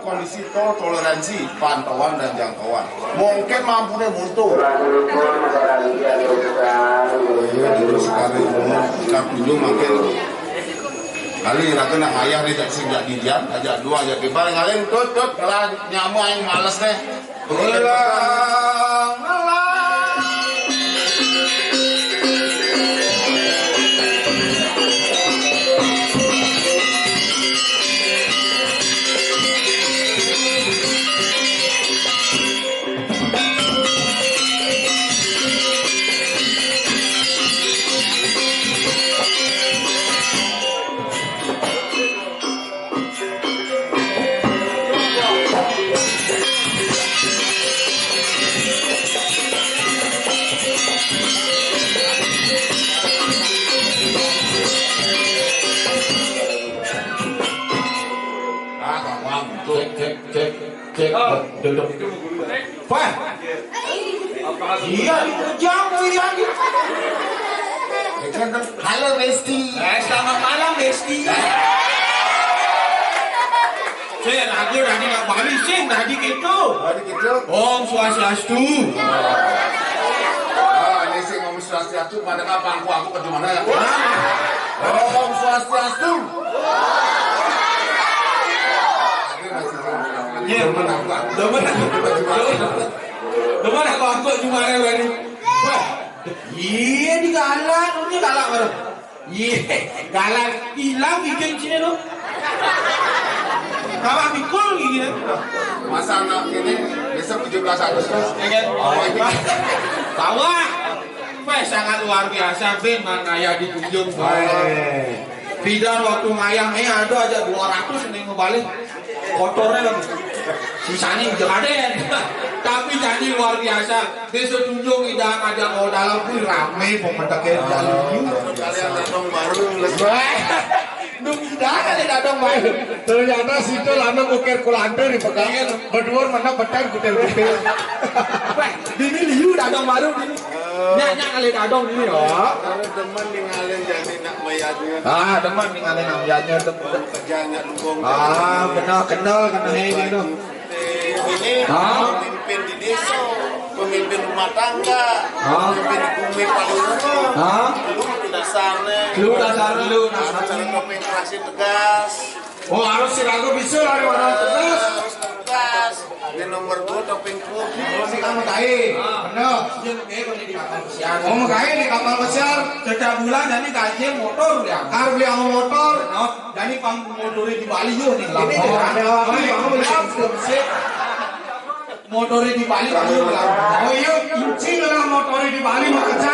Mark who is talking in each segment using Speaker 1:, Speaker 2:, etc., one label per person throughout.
Speaker 1: kondisi tol toleransi pantauan dan jangkauan. Mungkin mampu deh buntu. Terus sekali kita pinjam makin kali rata nak ayah dia tak sejak didiam, ajak dua ajak kebal ngalen tut kalau nyamuk yang malas deh.
Speaker 2: Duduk. Pak. Iya, jauh ya.
Speaker 1: Halo Besti.
Speaker 2: Selamat malam Besti. Saya lagi tadi nak balik sih tadi gitu.
Speaker 1: Tadi gitu.
Speaker 2: Om Swastiastu.
Speaker 1: Ini sih ngomong Swastiastu pada apa aku ke mana ya? Om Swastiastu.
Speaker 2: Demen aku angkut cuma ada baru. Wah, iya di galak, ini galak baru. Iya, galak hilang bikin sini tu. Kamu pikul gini.
Speaker 1: Masa anak ini besok 17 Agustus.
Speaker 2: Tawa, wah sangat luar biasa. Ben mana ya dikunjung. Bidan waktu ngayang ini ada aja 200 nih ngebalik. Kotornya kan sisanya jeladen. Tapi jadi luar biasa. Besok tunjuk idang ada mau dalam pun rame pemendaknya jalan.
Speaker 1: Kalian datang baru
Speaker 2: Nung idang ada datang baru.
Speaker 3: Ternyata situ lama ukir kulante di pegangan berdua mana betar kutil-kutil.
Speaker 2: Ini liu datang baru ini. Nyak kali datang ini ya.
Speaker 1: Kalau teman ninggalin jadi nak mayatnya.
Speaker 2: Teman ninggalin namanya tuh.
Speaker 1: Kerjanya dukung.
Speaker 2: Benar kenal kena ini tuh.
Speaker 1: Ini pemimpin di desa, pemimpin rumah tangga, pemimpin bumi paling umum. Lu dasarnya. Lu cara topeng kerasi tegas.
Speaker 2: Oh harus si ragu bisa dari mana tegas.
Speaker 1: Harus tegas. Di nomor 2 topeng ku.
Speaker 2: Si kamu kai, benar. Oh mau kai di kapal besar. Setiap bulan jadi gaji motor ya. Harus beli sama motor. Jadi panggung motornya di Bali yo nih. Ini kamu beli motornya di Bali kamu bilang. Oh iya, inci lah motornya di Bali makanya.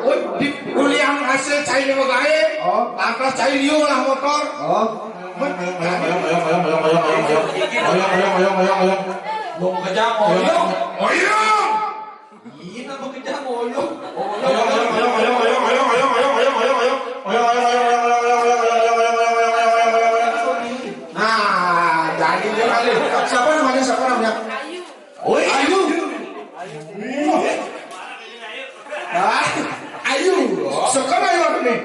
Speaker 2: Oh di kuliah hasil cair mau kai. Lantas cair yo lah motor. Mau kerja oyong. Iya mau kerja oyong. Nah, jadi dia kali. Siapa namanya? Ayu. Ayu.
Speaker 3: Sekarang ayo nih.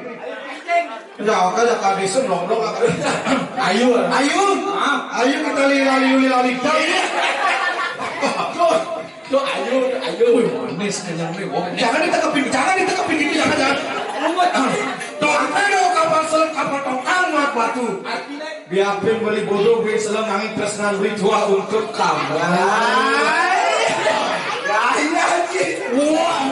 Speaker 2: Ya, kalau besok long-long Ayu
Speaker 3: Kita lali.
Speaker 2: Tuh Ayu. Manis kenyang nih.
Speaker 3: Jangan ditekepin gini, jangan. Tuh apa dong kapal selam kapal tongkang mat batu. Biarpun beli bodoh beli selam angin personal ritual untuk kamu. Wah.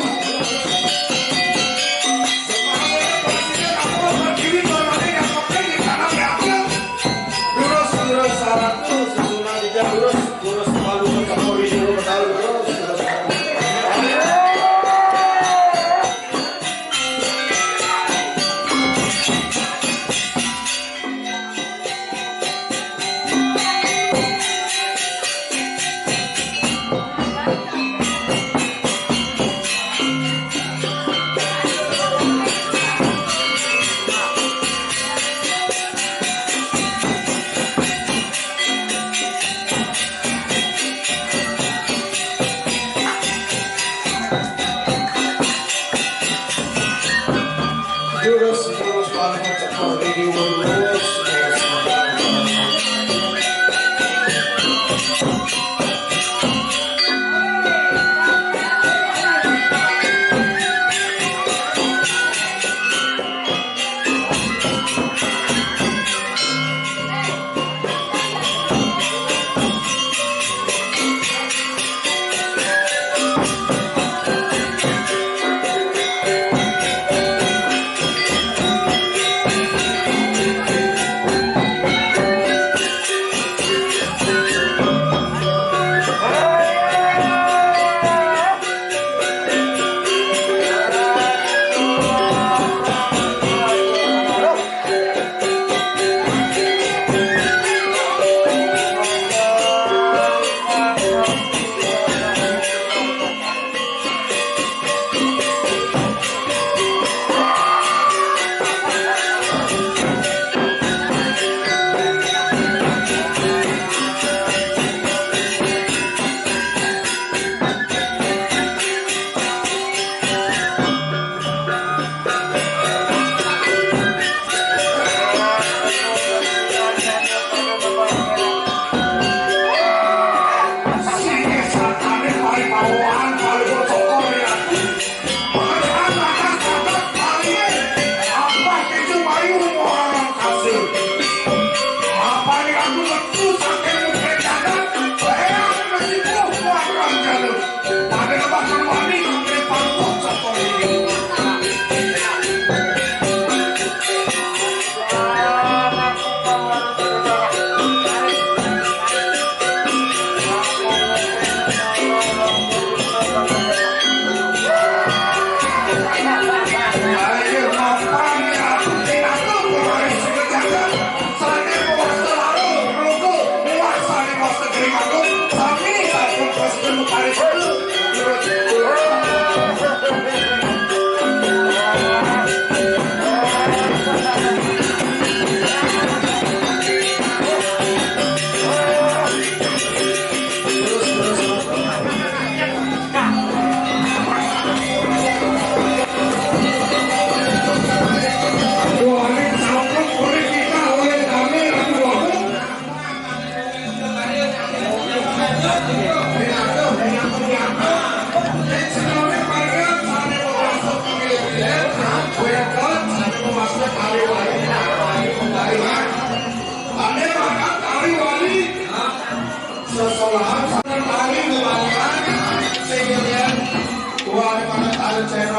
Speaker 3: Jurus para mencapai di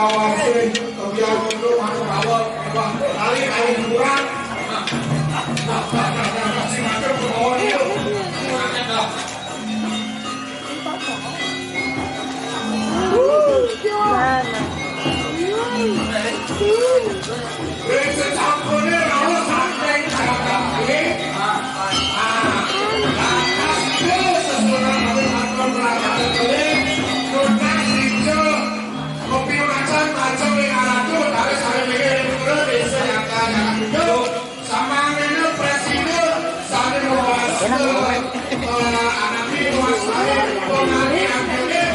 Speaker 3: rawatin, kebiar mundur masuk rawat, kali kurang. Si macam ke bawah dia. Secampurnya rawat sampai kaki. Kopi macam yang alatu dari saya mikir desa yang jangan duduk sama menu presiden sambil membahas anak luas saya penari akhirnya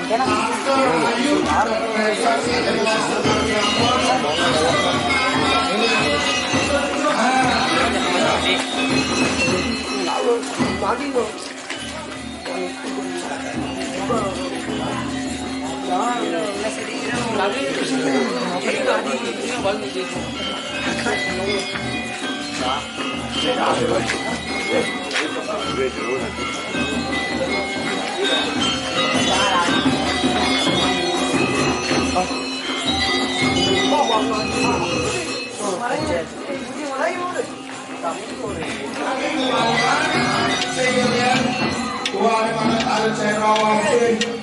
Speaker 3: Pastor Ayu organisasi jelas sebagai Tuhan mana ada saya rawatin